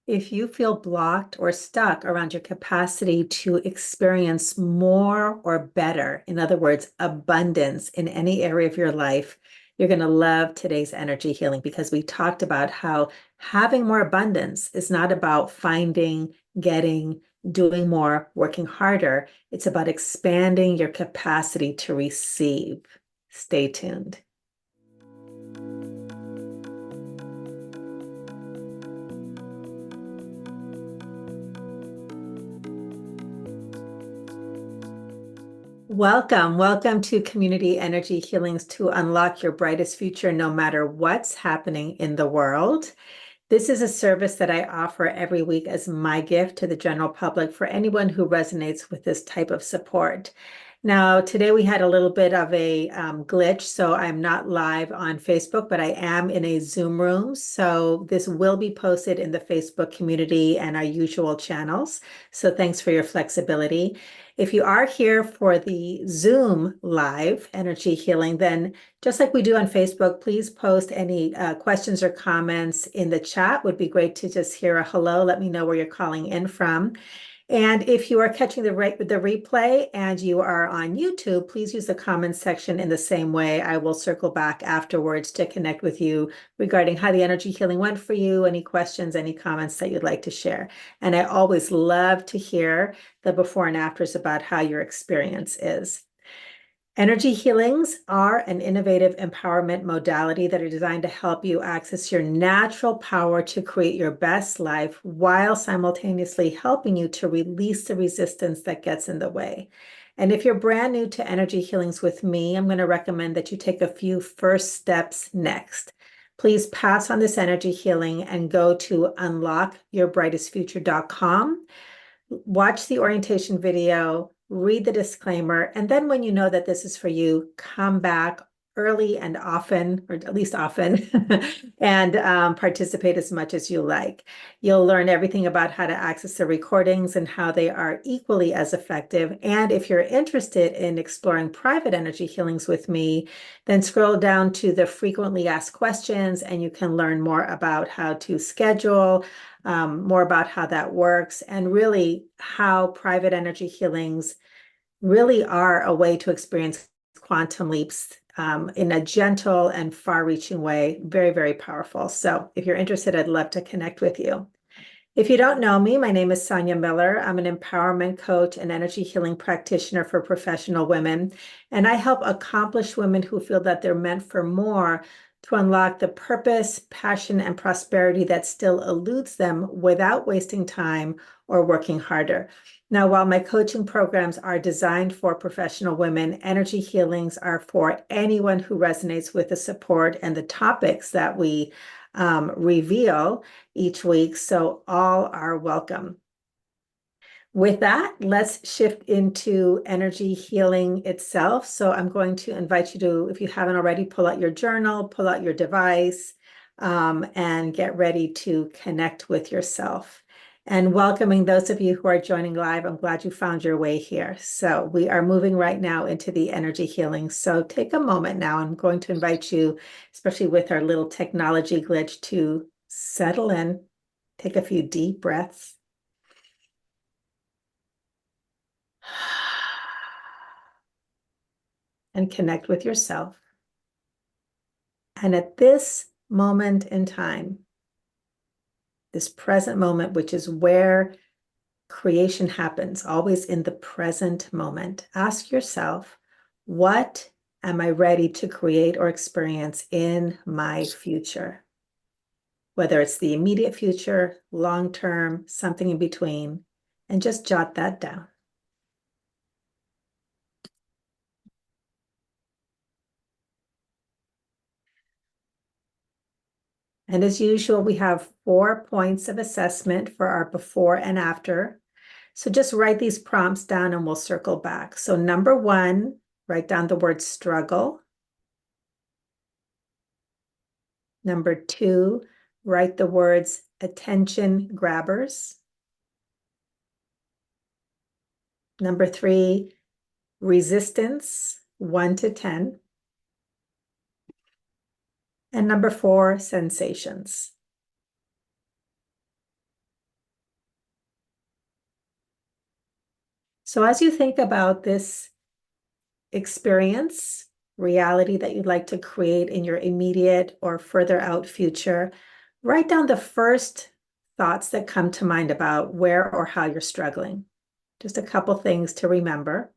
If you feel blocked or stuck around your capacity to experience more or better, in other words, abundance in any area of your life, you're going to love today's energy healing because we talked about how having more abundance is not about finding, getting, doing more, working harder. It's about expanding your capacity to receive. Stay tuned. Welcome to Community Energy Healings to unlock your brightest future no matter what's happening in the world. This is a service that I offer every week as my gift to the general public for anyone who resonates with this type of support. Now, today we had a little bit of a glitch, so I'm not live on Facebook, but I am in a Zoom room. So this will be posted in the Facebook community and our usual channels. So thanks for your flexibility. If you are here for the Zoom live energy healing, then just like we do on Facebook, please post any questions or comments in the chat. Would be great to just hear a hello. Let me know where you're calling in from. And if you are catching the replay and you are on YouTube, please use the comments section in the same way. I will circle back afterwards to connect with you regarding how the energy healing went for you, any questions, any comments that you'd like to share. And I always love to hear the before and afters about how your experience is. Energy healings are an innovative empowerment modality that are designed to help you access your natural power to create your best life while simultaneously helping you to release the resistance that gets in the way. And if you're brand new to energy healings with me, I'm going to recommend that you take a few first steps next. Please pass on this energy healing and go to unlockyourbrightestfuture.com. Watch the orientation video, read the disclaimer, and then when you know that this is for you, come back early and often, or at least often, and participate as much as you like. You'll learn everything about how to access the recordings and how they are equally as effective. And if you're interested in exploring private energy healings with me, then scroll down to the frequently asked questions and you can learn more about how to schedule, more about how that works, and really how private energy healings really are a way to experience quantum leaps in a gentle and far-reaching way. Very, very powerful. So if you're interested, I'd love to connect with you. If you don't know me, my name is Sonia Miller. I'm an empowerment coach and energy healing practitioner for professional women, and I help accomplished women who feel that they're meant for more to unlock the purpose, passion, and prosperity that still eludes them without wasting time or working harder. Now, while my coaching programs are designed for professional women, energy healings are for anyone who resonates with the support and the topics that we reveal each week. So all are welcome. With that, let's shift into energy healing itself. So I'm going to invite you to, if you haven't already, pull out your journal, pull out your device, and get ready to connect with yourself. And welcoming those of you who are joining live, I'm glad you found your way here. So we are moving right now into the energy healing. So take a moment now. I'm going to invite you, especially with our little technology glitch, to settle in, take a few deep breaths. And connect with yourself. And at this moment in time, this present moment, which is where creation happens, always in the present moment, ask yourself, what am I ready to create or experience in my future? Whether it's the immediate future, long term, something in between, and just jot that down. And as usual, we have 4 points of assessment for our before and after. So just write these prompts down and we'll circle back. So number 1, write down the word struggle. Number 2, write the words attention grabbers. Number 3, resistance, 1 to 10. And number 4, sensations. So as you think about this experience, reality that you'd like to create in your immediate or further out future, write down the first thoughts that come to mind about where or how you're struggling. Just a couple things to remember.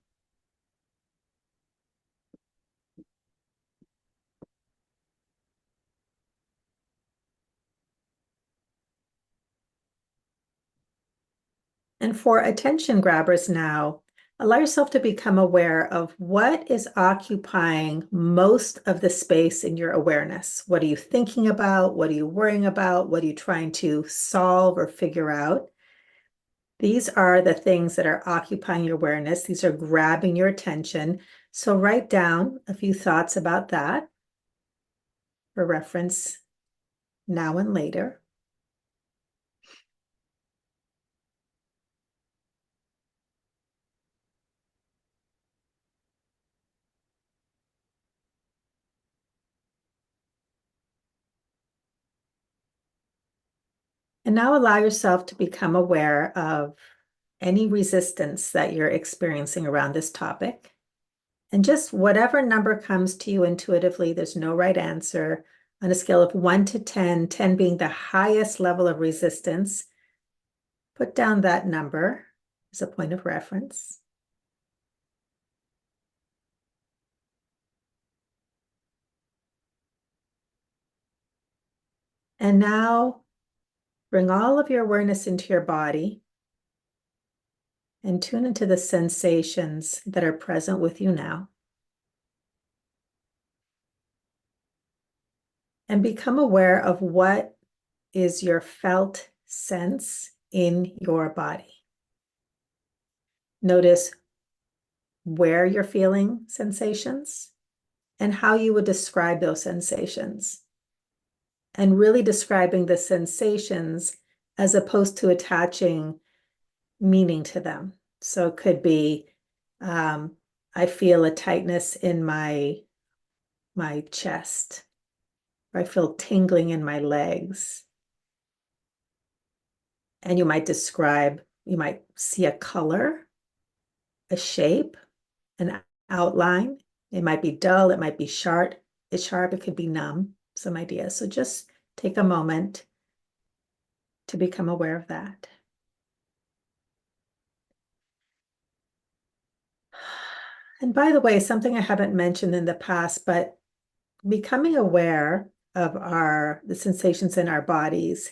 And for attention grabbers now, allow yourself to become aware of what is occupying most of the space in your awareness. What are you thinking about? What are you worrying about? What are you trying to solve or figure out? These are the things that are occupying your awareness. These are grabbing your attention. So write down a few thoughts about that for reference now and later. And now allow yourself to become aware of any resistance that you're experiencing around this topic. And just whatever number comes to you intuitively, there's no right answer. On a scale of 1 to 10, 10 being the highest level of resistance, put down that number as a point of reference. And now bring all of your awareness into your body and tune into the sensations that are present with you now. And become aware of what is your felt sense in your body. Notice where you're feeling sensations and how you would describe those sensations. And really describing the sensations as opposed to attaching meaning to them. So it could be, I feel a tightness in my chest, or I feel tingling in my legs. And you might see a color, a shape, an outline. It might be dull, it might be sharp, it could be numb, some ideas. So just take a moment to become aware of that. And by the way, something I haven't mentioned in the past, but becoming aware of the sensations in our bodies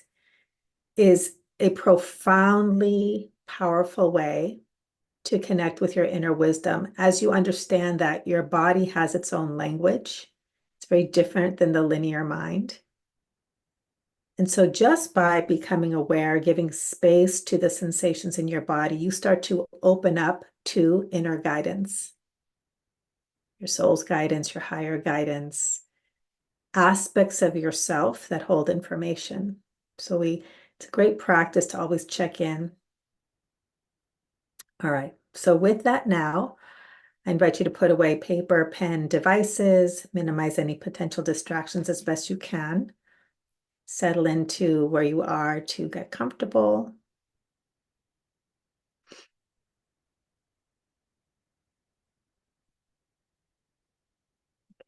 is a profoundly powerful way to connect with your inner wisdom as you understand that your body has its own language. It's very different than the linear mind. And so just by becoming aware, giving space to the sensations in your body, you start to open up to inner guidance, your soul's guidance, your higher guidance, aspects of yourself that hold information. So it's a great practice to always check in. All right. So with that now, I invite you to put away paper, pen, devices, minimize any potential distractions as best you can. Settle into where you are to get comfortable.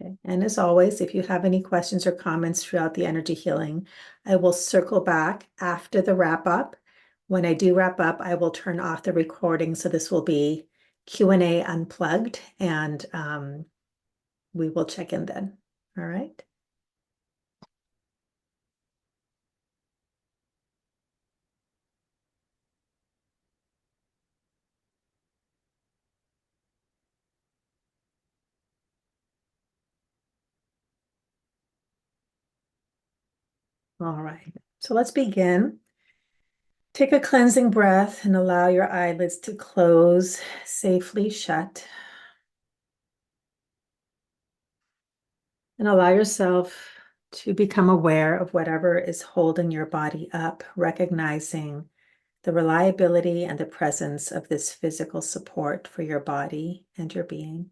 Okay. And as always, if you have any questions or comments throughout the energy healing, I will circle back after the wrap up. When I do wrap up, I will turn off the recording. So this will be Q&A unplugged, and we will check in then. All right. All right. So let's begin. Take a cleansing breath and allow your eyelids to close safely shut. And allow yourself to become aware of whatever is holding your body up, recognizing the reliability and the presence of this physical support for your body and your being.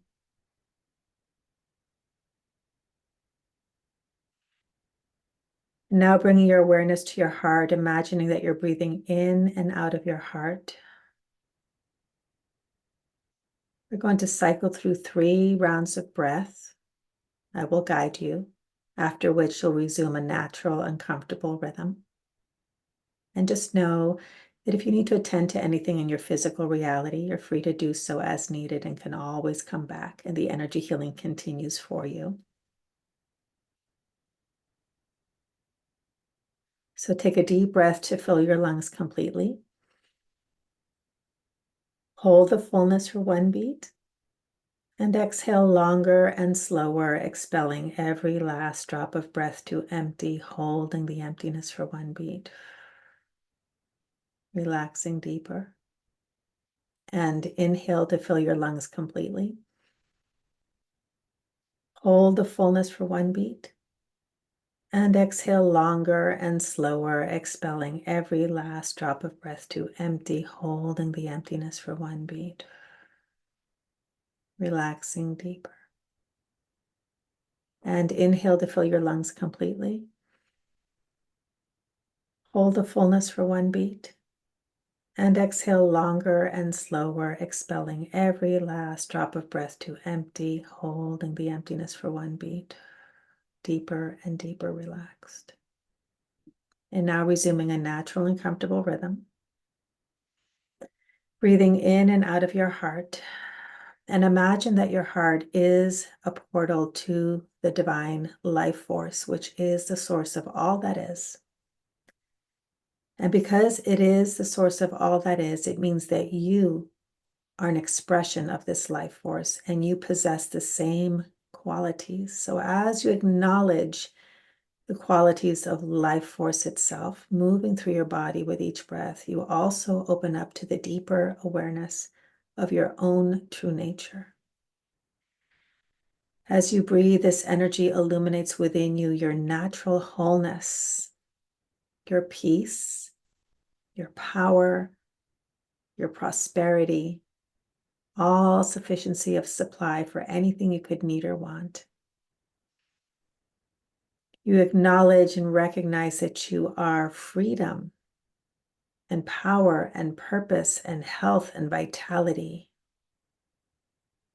Now bringing your awareness to your heart, imagining that you're breathing in and out of your heart. We're going to cycle through 3 rounds of breath. I will guide you, after which you'll resume a natural and comfortable rhythm. And just know that if you need to attend to anything in your physical reality, you're free to do so as needed and can always come back, and the energy healing continues for you. So take a deep breath to fill your lungs completely. Hold the fullness for 1 beat. And exhale longer and slower, expelling every last drop of breath to empty, holding the emptiness for 1 beat. Relaxing deeper. And inhale to fill your lungs completely. Hold the fullness for 1 beat. And exhale longer and slower, expelling every last drop of breath to empty, holding the emptiness for 1 beat. Relaxing deeper. And inhale to fill your lungs completely. Hold the fullness for 1 beat. And exhale longer and slower, expelling every last drop of breath to empty, holding the emptiness for 1 beat. Deeper and deeper relaxed. And now resuming a natural and comfortable rhythm. Breathing in and out of your heart. And imagine that your heart is a portal to the divine life force, which is the source of all that is. And because it is the source of all that is, it means that you are an expression of this life force and you possess the same qualities. So as you acknowledge the qualities of life force itself moving through your body with each breath, you also open up to the deeper awareness of your own true nature. As you breathe, this energy illuminates within you your natural wholeness, your peace, your power, your prosperity, all sufficiency of supply for anything you could need or want. You acknowledge and recognize that you are freedom and power and purpose and health and vitality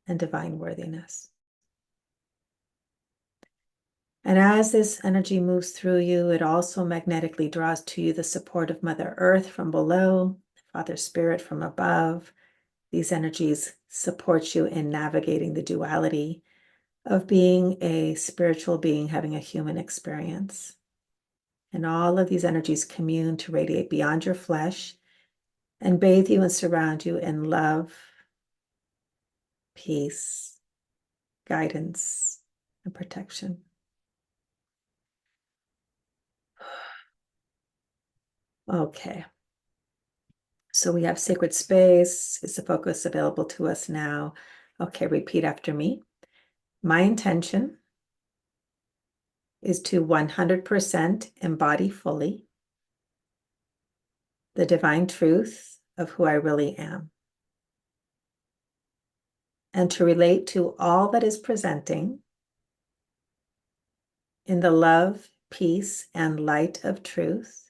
and divine worthiness. And as this energy moves through you, it also magnetically draws to you the support of Mother Earth from below, Father Spirit from above. These energies support you in navigating the duality of being a spiritual being having a human experience. And all of these energies commune to radiate beyond your flesh and bathe you and surround you in love, peace, guidance, and protection. Okay. So we have sacred space is the focus available to us now. Okay, repeat after me. My intention is to 100% embody fully the divine truth of who I really am, and to relate to all that is presenting in the love, peace, and light of truth,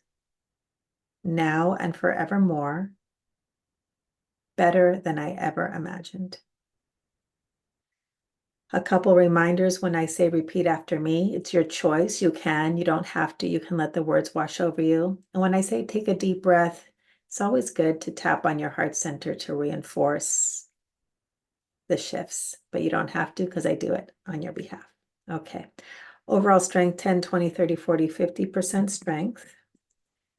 now and forevermore, better than I ever imagined. A couple reminders when I say repeat after me. It's your choice. You don't have to. You can let the words wash over you. And when I say take a deep breath, it's always good to tap on your heart center to reinforce the shifts, but you don't have to because I do it on your behalf. Okay. Overall strength 10, 20, 30, 40, 50% strength.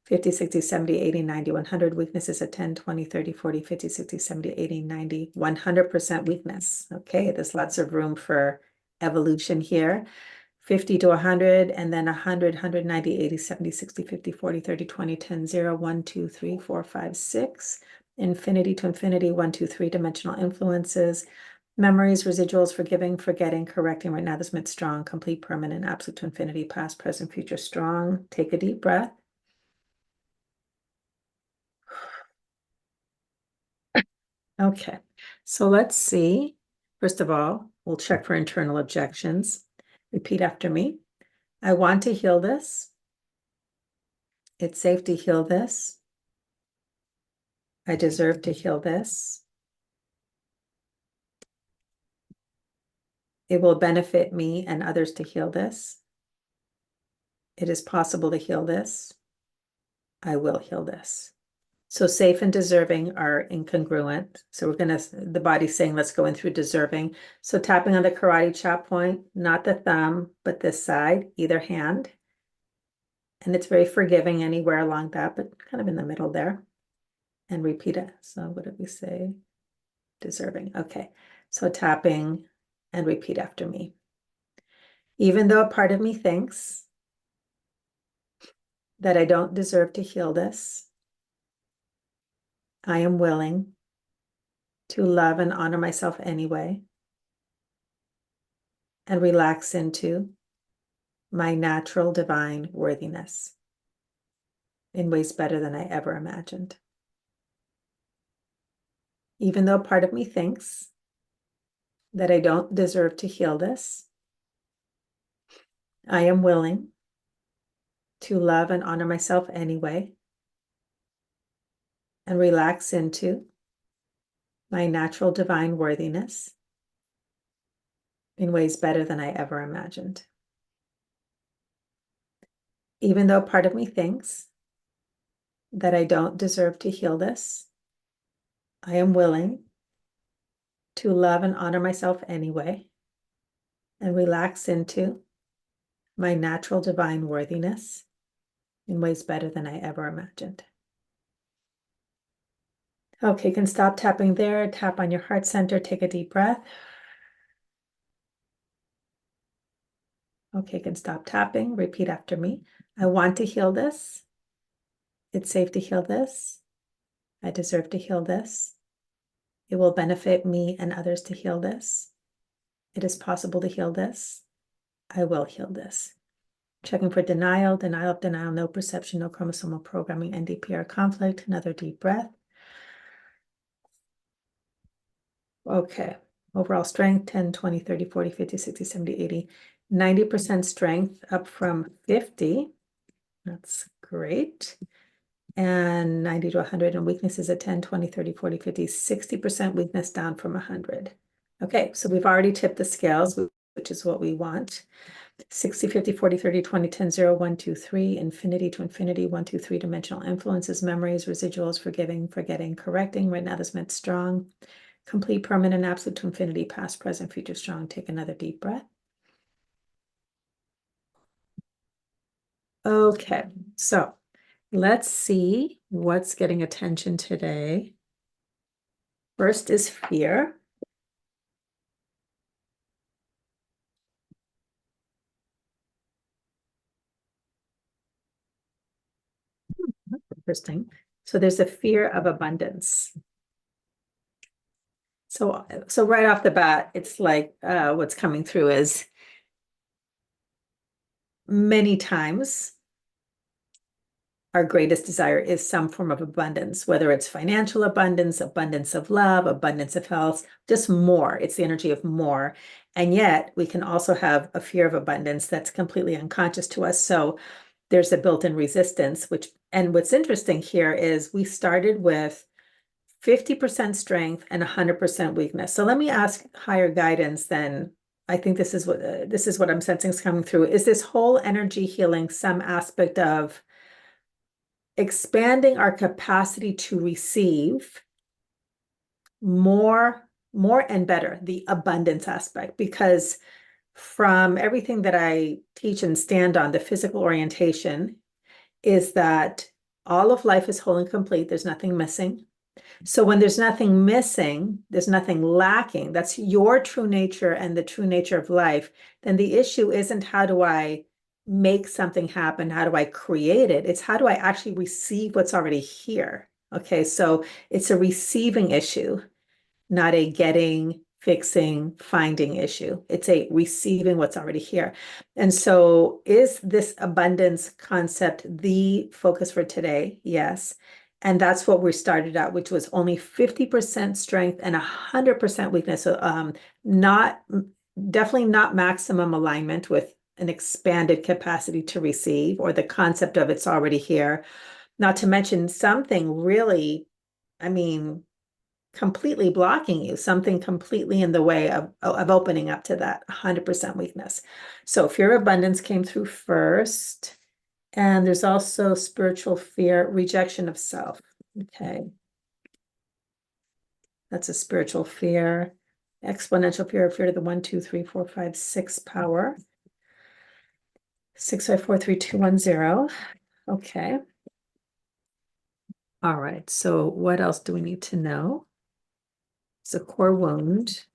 50, 60, 70, 80, 90, 100. Weakness is a 10, 20, 30, 40, 50, 60, 70, 80, 90, 100% weakness. Okay, there's lots of room for evolution here. 50 to 100, and then 100, 190, 80, 70, 60, 50, 40, 30, 20, 10, 0, 1, 2, 3, 4, 5, 6. Infinity to infinity, 1, 2, 3 dimensional influences. Memories, residuals, forgiving, forgetting, correcting. Right now, this meant strong, complete, permanent, absolute to infinity, past, present, future, strong. Take a deep breath. Okay, so let's see. First of all, we'll check for internal objections. Repeat after me. I want to heal this. It's safe to heal this. I deserve to heal this. It will benefit me and others to heal this. It is possible to heal this. I will heal this. So safe and deserving are incongruent. So the body's saying, let's go in through deserving. So tapping on the karate chop point, not the thumb, but this side, either hand. And it's very forgiving anywhere along that, but kind of in the middle there. And repeat it. So what did we say? Deserving. Okay. So tapping and repeat after me. Even though a part of me thinks that I don't deserve to heal this, I am willing to love and honor myself anyway and relax into my natural divine worthiness in ways better than I ever imagined. Even though part of me thinks that I don't deserve to heal this, I am willing to love and honor myself anyway and relax into my natural divine worthiness in ways better than I ever imagined. Even though part of me thinks that I don't deserve to heal this, I am willing to love and honor myself anyway and relax into my natural divine worthiness in ways better than I ever imagined. Okay, you can stop tapping there, tap on your heart center, take a deep breath. Okay, you can stop tapping, repeat after me. I want to heal this. It's safe to heal this. I deserve to heal this. It will benefit me and others to heal this. It is possible to heal this. I will heal this. Checking for denial, denial of denial, no perception, no chromosomal programming, NDPR conflict. Another deep breath. Okay. Overall strength, 10, 20, 30, 40, 50, 60, 70, 80, 90% strength up from 50. That's great. And 90 to 100, and weakness is at 10, 20, 30, 40, 50, 60% weakness down from 100. Okay, so we've already tipped the scales, which is what we want. 60, 50, 40, 30, 20, 10, 0, 1, 2, 3, infinity to infinity, 1, 2, 3 dimensional influences, memories, residuals, forgiving, forgetting, correcting. Right now, this meant strong, complete, permanent, absolute to infinity, past, present, future, strong. Take another deep breath. Okay, so let's see what's getting attention today. First is fear. Interesting. So there's a fear of abundance. So right off the bat, it's like what's coming through is many times our greatest desire is some form of abundance, whether it's financial abundance, abundance of love, abundance of health, just more. It's the energy of more. And yet we can also have a fear of abundance that's completely unconscious to us. So there's a built-in resistance, and what's interesting here is we started with 50% strength and 100% weakness. So let me ask higher guidance then. I think this is what I'm sensing is coming through. Is this whole energy healing some aspect of expanding our capacity to receive more and better, the abundance aspect? Because from everything that I teach and stand on, the physical orientation is that all of life is whole and complete. There's nothing missing. So when there's nothing missing, there's nothing lacking. That's your true nature and the true nature of life. Then the issue isn't how do I make something happen? How do I create it? It's how do I actually receive what's already here? Okay, so it's a receiving issue, not a getting, fixing, finding issue. It's a receiving what's already here. And so is this abundance concept the focus for today? Yes. And that's what we started out, which was only 50% strength and 100% weakness. So definitely not maximum alignment with an expanded capacity to receive, or the concept of it's already here. Not to mention something really, I mean, completely blocking you, something completely in the way of opening up to that 100% weakness. So fear of abundance came through first. And there's also spiritual fear, rejection of self. Okay. That's a spiritual fear. Exponential fear, fear to the 1, 2, 3, 4, 5, 6 power. 6, 5, 4, 3, 2, 1, 0. Okay. All right. So what else do we need to know? It's a core wound.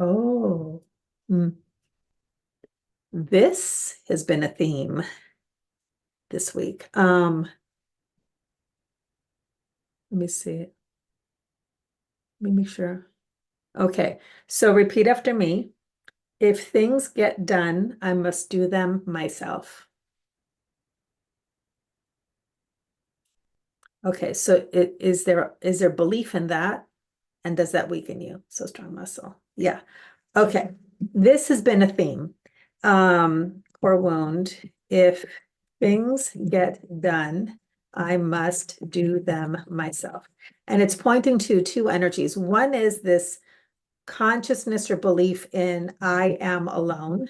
Oh, this has been a theme this week. Let me see it. Let me make sure. Okay, so repeat after me. If things get done, I must do them myself. Okay, so is there belief in that? And does that weaken you? So strong muscle. Yeah. Okay. This has been a theme. Core wound. If things get done, I must do them myself. And it's pointing to two energies. One is this consciousness or belief in I am alone.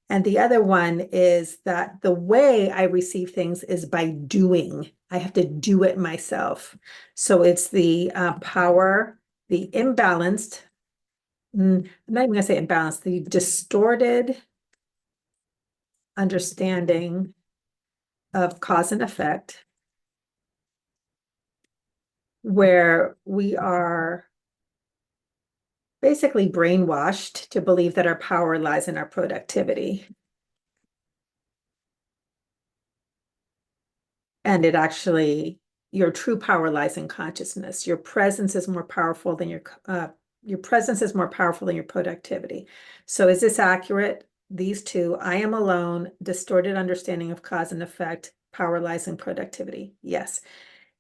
And the other one is that the way I receive things is by doing. I have to do it myself. So it's the power, the imbalanced, I'm not even going to say imbalanced, the distorted understanding of cause and effect, where we are basically brainwashed to believe that our power lies in our productivity. And it actually, your true power lies in consciousness. Your presence is more powerful than your presence is more powerful than your productivity. So is this accurate? These two, I am alone, distorted understanding of cause and effect, power lies in productivity. Yes.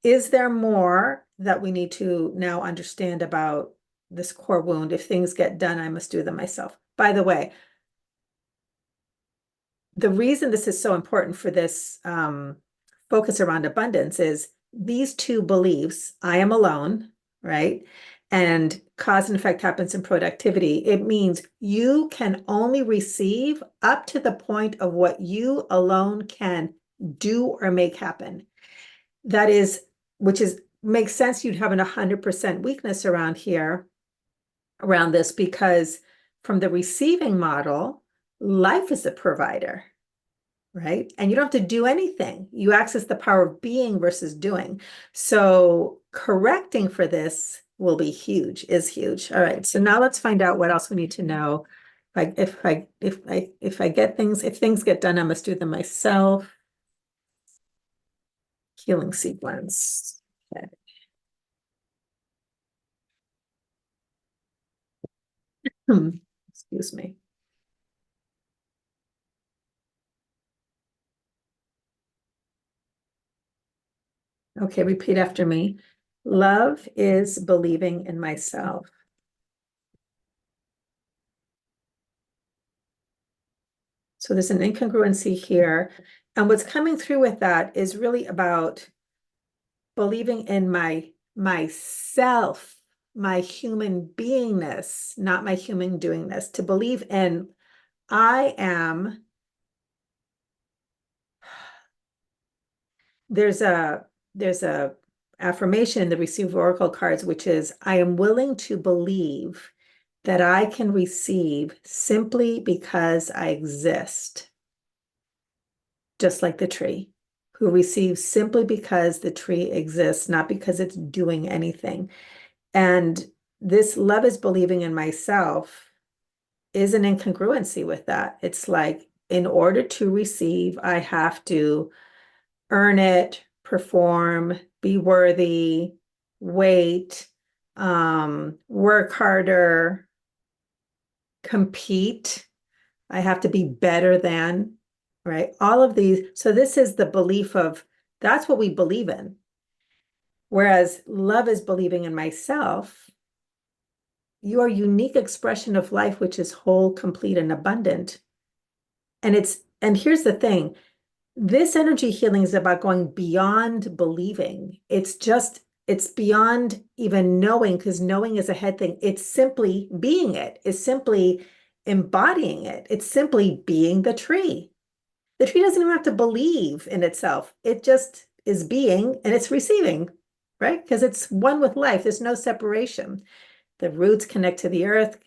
Is there more that we need to now understand about this core wound? If things get done, I must do them myself. By the way, the reason this is so important for this focus around abundance is these two beliefs, I am alone, right? And cause and effect happens in productivity. It means you can only receive up to the point of what you alone can do or make happen. That is, which is makes sense you'd have an 100% weakness around here, around this, because from the receiving model, life is a provider, right? And you don't have to do anything. You access the power of being versus doing. So correcting for this will be huge, is huge. All right. So now let's find out what else we need to know. If I get things, if things get done, I must do them myself. Healing sequence. Okay. Excuse me. Okay, repeat after me. Love is believing in myself. So there's an incongruency here. And what's coming through with that is really about believing in myself, my human beingness, not my human doingness. To believe in I am, there's a affirmation in the received oracle cards, which is I am willing to believe that I can receive simply because I exist, just like the tree, who receives simply because the tree exists, not because it's doing anything. And this love is believing in myself is an incongruency with that. It's like, in order to receive, I have to earn it, perform, be worthy, wait, work harder, compete. I have to be better than, right? All of these. So this is the belief of that's what we believe in. Whereas love is believing in myself. your unique expression of life, which is whole, complete, and abundant. And here's the thing, this energy healing is about going beyond believing. It's beyond even knowing, because knowing is a head thing. It's simply being it. It's simply embodying it. It's simply being the tree. The tree doesn't even have to believe in itself. It just is being and it's receiving, right? Because it's one with life. There's no separation. The roots connect to the earth,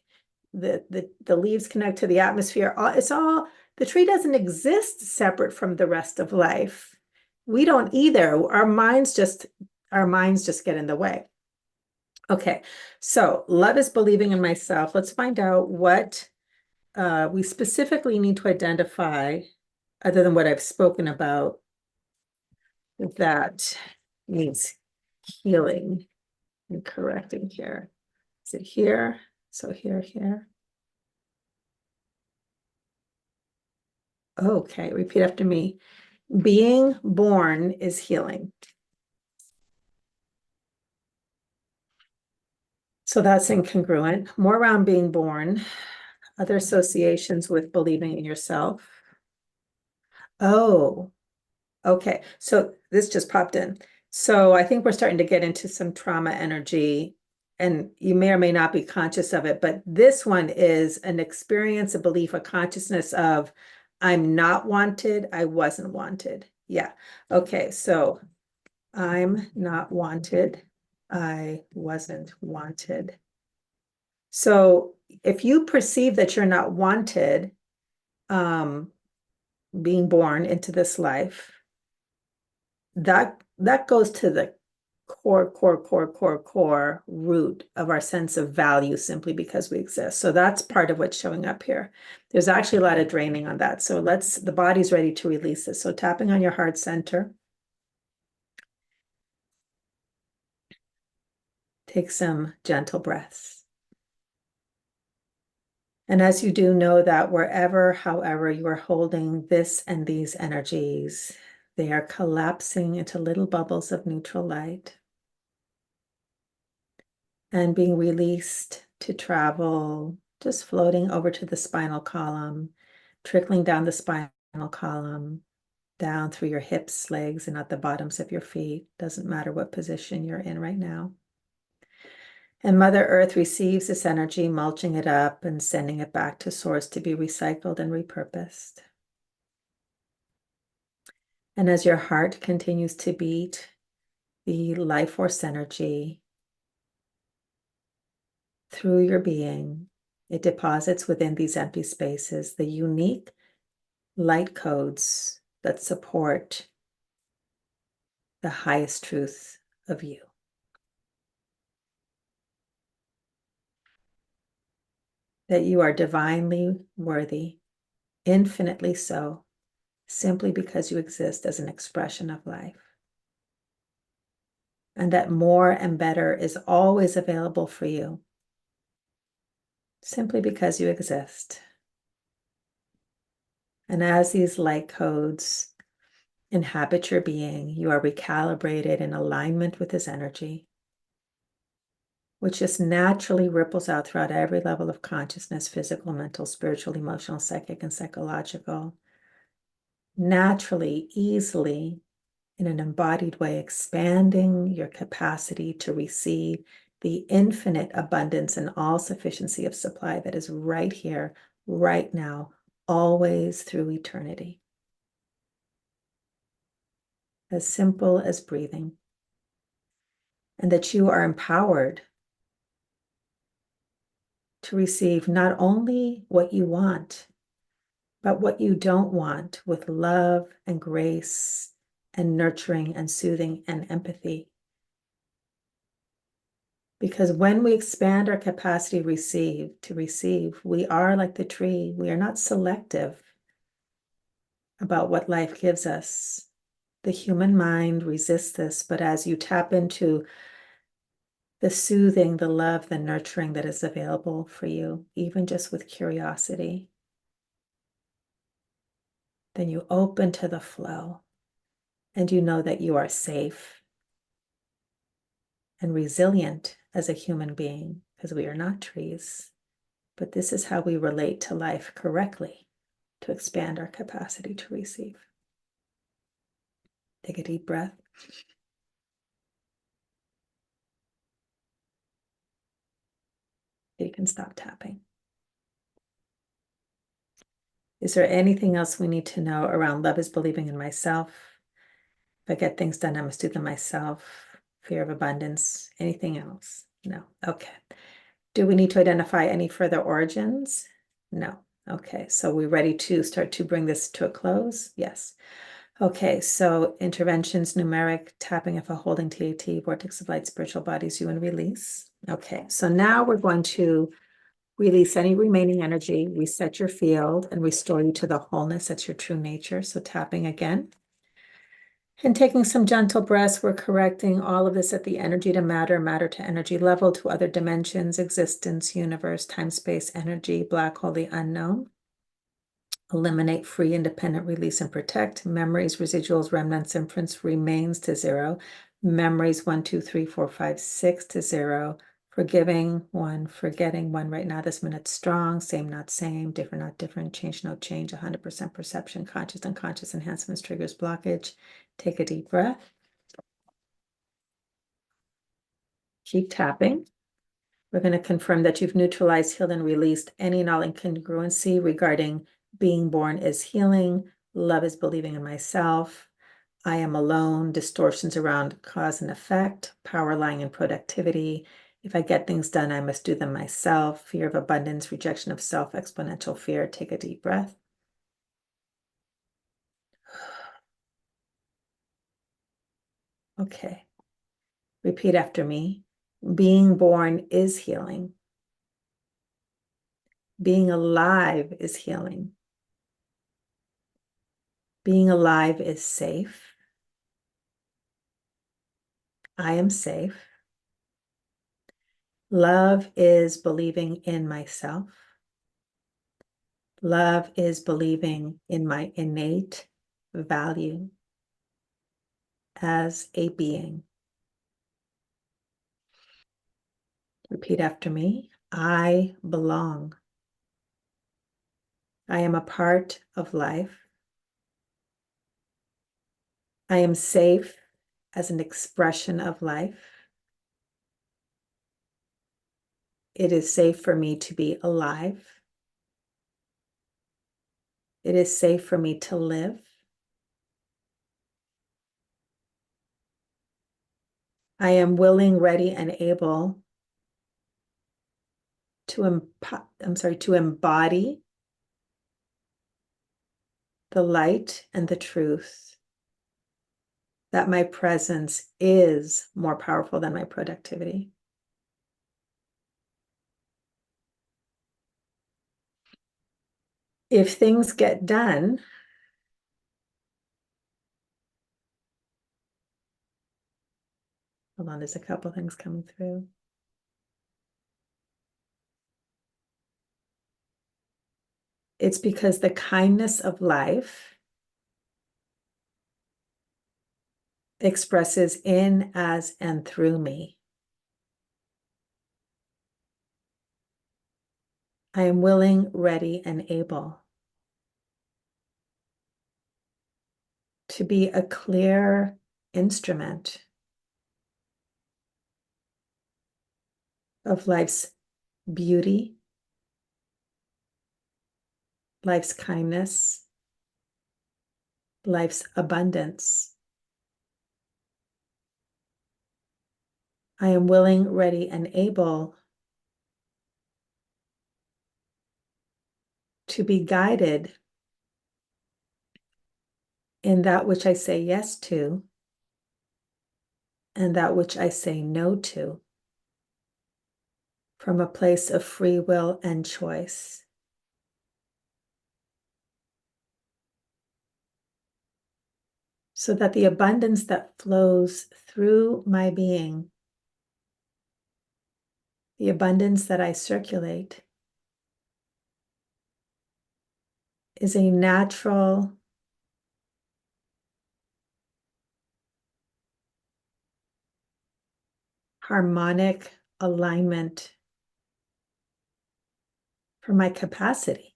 the leaves connect to the atmosphere. It's all, the tree doesn't exist separate from the rest of life. We don't either. Our minds just get in the way. Okay, so love is believing in myself. Let's find out what we specifically need to identify, other than what I've spoken about, that needs healing and correcting here. Is it here? So here. Okay, repeat after me. Being born is healing. So that's incongruent. More around being born. Other associations with believing in yourself. Oh, okay. So this just popped in. So I think we're starting to get into some trauma energy, and you may or may not be conscious of it, but this one is an experience, a belief, a consciousness of I'm not wanted, I wasn't wanted. Yeah. Okay. So I'm not wanted, I wasn't wanted. So if you perceive that you're not wanted, being born into this life, that goes to the core root of our sense of value, simply because we exist. So that's part of what's showing up here. There's actually a lot of draining on that. So the body's ready to release this. So tapping on your heart center. Take some gentle breaths. And as you do, know that wherever, however you are holding this and these energies, they are collapsing into little bubbles of neutral light and being released to travel, just floating over to the spinal column, trickling down the spinal column, down through your hips, legs, and at the bottoms of your feet. Doesn't matter what position you're in right now. And Mother Earth receives this energy, mulching it up and sending it back to Source to be recycled and repurposed. And as your heart continues to beat, the life force energy through your being, it deposits within these empty spaces the unique light codes that support the highest truth of you. That you are divinely worthy, infinitely so, simply because you exist as an expression of life. And that more and better is always available for you, simply because you exist. And as these light codes inhabit your being, you are recalibrated in alignment with this energy, which just naturally ripples out throughout every level of consciousness: physical, mental, spiritual, emotional, psychic, and psychological. Naturally, easily, in an embodied way, expanding your capacity to receive the infinite abundance and all sufficiency of supply that is right here, right now, always through eternity. As simple as breathing. And that you are empowered to receive not only what you want, but what you don't want, with love and grace and nurturing and soothing and empathy. Because when we expand our capacity to receive, we are like the tree. We are not selective about what life gives us. The human mind resists this, but as you tap into the soothing, the love, the nurturing that is available for you, even just with curiosity, then you open to the flow, and you know that you are safe and resilient as a human being, because we are not trees, but this is how we relate to life correctly to expand our capacity to receive. Take a deep breath. You can stop tapping. Is there anything else we need to know around love is believing in myself? If I get things done, I must do them myself. Fear of abundance, anything else? No. Okay. Do we need to identify any further origins? No. Okay. So we're ready to start to bring this to a close? Yes. Okay. So interventions, numeric, tapping if a holding TAT, vortex of light, spiritual bodies, you and release. Okay. So now we're going to release any remaining energy, reset your field, and restore you to the wholeness that's your true nature. So tapping again. And taking some gentle breaths, we're correcting all of this at the energy to matter, matter to energy level, to other dimensions, existence, universe, time, space, energy, black hole, the unknown. Eliminate, free, independent, release, and protect. Memories, residuals, remnants, imprints, remains to zero. Memories 1, 2, 3, 4, 5, 6 to zero. Forgiving 1, forgetting 1 right now, this minute strong, same, not same, different, not different, change, no change, 100% perception, conscious, unconscious, enhancements, triggers, blockage. Take a deep breath. Keep tapping. We're going to confirm that you've neutralized, healed, and released any and all incongruency regarding being born is healing, love is believing in myself, I am alone, distortions around cause and effect, power lying in productivity. If I get things done, I must do them myself. Fear of abundance, rejection of self, exponential fear. Take a deep breath. Okay. Repeat after me. Being born is healing. Being alive is healing. Being alive is safe. I am safe. Love is believing in myself. Love is believing in my innate value as a being. Repeat after me. I belong. I am a part of life. I am safe as an expression of life. It is safe for me to be alive. It is safe for me to live. I am willing, ready, and able to embody the light and the truth that my presence is more powerful than my productivity. If things get done, hold on, there's a couple things coming through. It's because the kindness of life expresses in, as, and through me. I am willing, ready, and able to be a clear instrument of life's beauty, life's kindness, life's abundance. I am willing, ready, and able to be guided in that which I say yes to and that which I say no to, from a place of free will and choice. So that the abundance that flows through my being, the abundance that I circulate, is a natural, harmonic alignment for my capacity.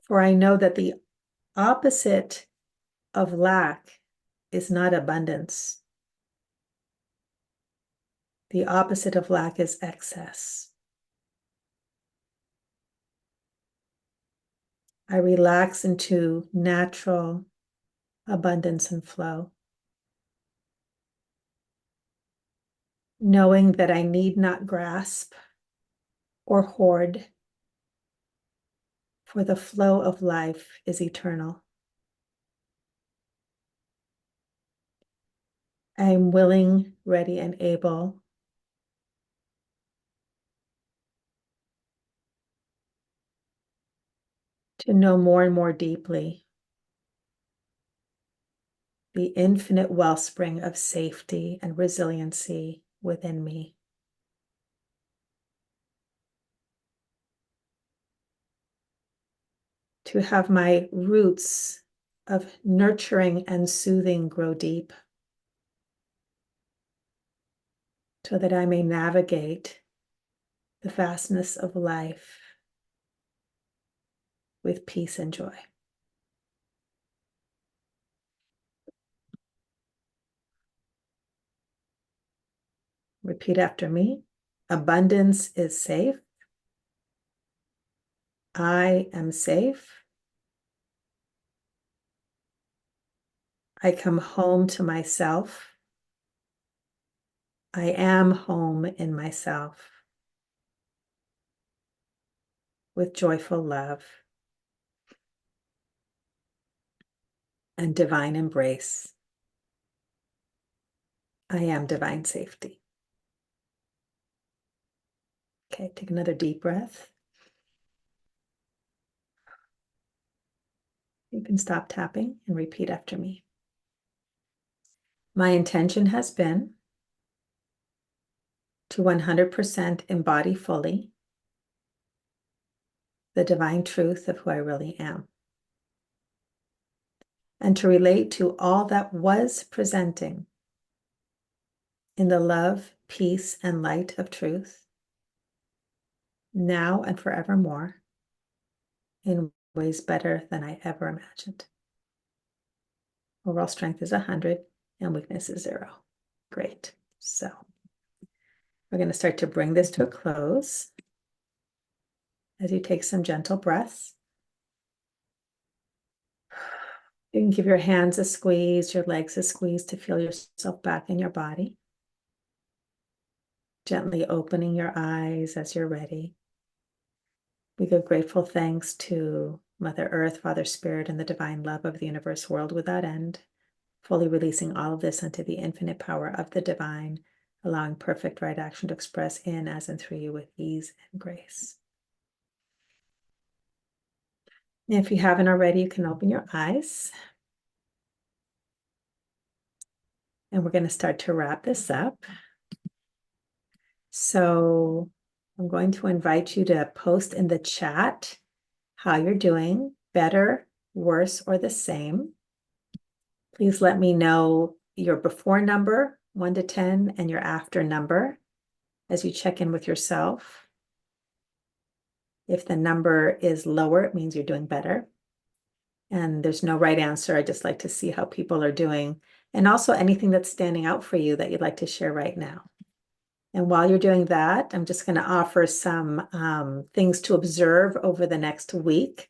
For I know that the opposite of lack is not abundance. The opposite of lack is excess. I relax into natural abundance and flow, knowing that I need not grasp or hoard, for the flow of life is eternal. I am willing, ready, and able to know more and more deeply the infinite wellspring of safety and resiliency within me. To have my roots of nurturing and soothing grow deep, so that I may navigate the vastness of life with peace and joy. Repeat after me. Abundance is safe. I am safe. I come home to myself. I am home in myself with joyful love and divine embrace. I am divine safety. Okay, take another deep breath. You can stop tapping and repeat after me. My intention has been to 100% embody fully the divine truth of who I really am, and to relate to all that was presenting in the love, peace, and light of truth, now and forevermore, in ways better than I ever imagined. Overall strength is 100 and weakness is 0. Great. So we're going to start to bring this to a close as you take some gentle breaths. You can give your hands a squeeze, your legs a squeeze to feel yourself back in your body. Gently opening your eyes as you're ready. We give grateful thanks to Mother Earth, Father Spirit, and the divine love of the universe world without end, fully releasing all of this unto the infinite power of the divine, allowing perfect right action to express in, as, and through you with ease and grace. If you haven't already, you can open your eyes. And we're going to start to wrap this up. So I'm going to invite you to post in the chat how you're doing, better, worse, or the same. Please let me know your before number, 1 to 10, and your after number as you check in with yourself. If the number is lower, it means you're doing better. And there's no right answer. I just like to see how people are doing. And also anything that's standing out for you that you'd like to share right now. And while you're doing that, I'm just going to offer some things to observe over the next week.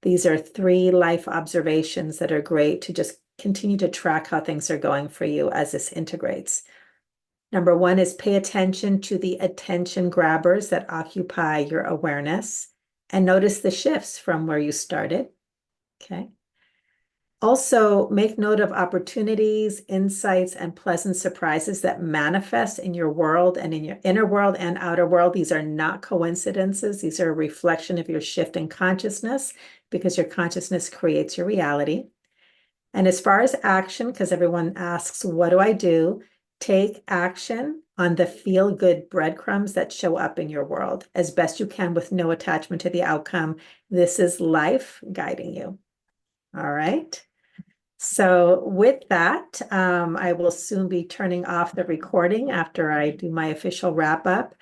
These are 3 life observations that are great to just continue to track how things are going for you as this integrates. Number 1 is pay attention to the attention grabbers that occupy your awareness and notice the shifts from where you started. Okay. Also, make note of opportunities, insights, and pleasant surprises that manifest in your world and in your inner world and outer world. These are not coincidences. These are a reflection of your shift in consciousness, because your consciousness creates your reality. And as far as action, because everyone asks, what do I do? Take action on the feel-good breadcrumbs that show up in your world as best you can with no attachment to the outcome. This is life guiding you. All right. So with that, I will soon be turning off the recording after I do my official wrap up.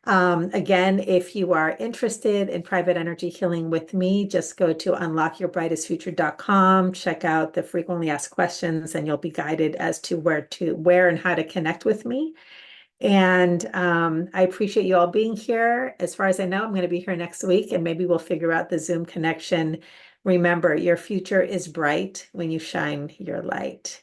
Again, if you are interested in private energy healing with me, just go to unlockyourbrightestfuture.com, check out the frequently asked questions, and you'll be guided as to where and how to connect with me. And I appreciate you all being here. As far as I know, I'm going to be here next week, and maybe we'll figure out the Zoom connection. Remember, your future is bright when you shine your light.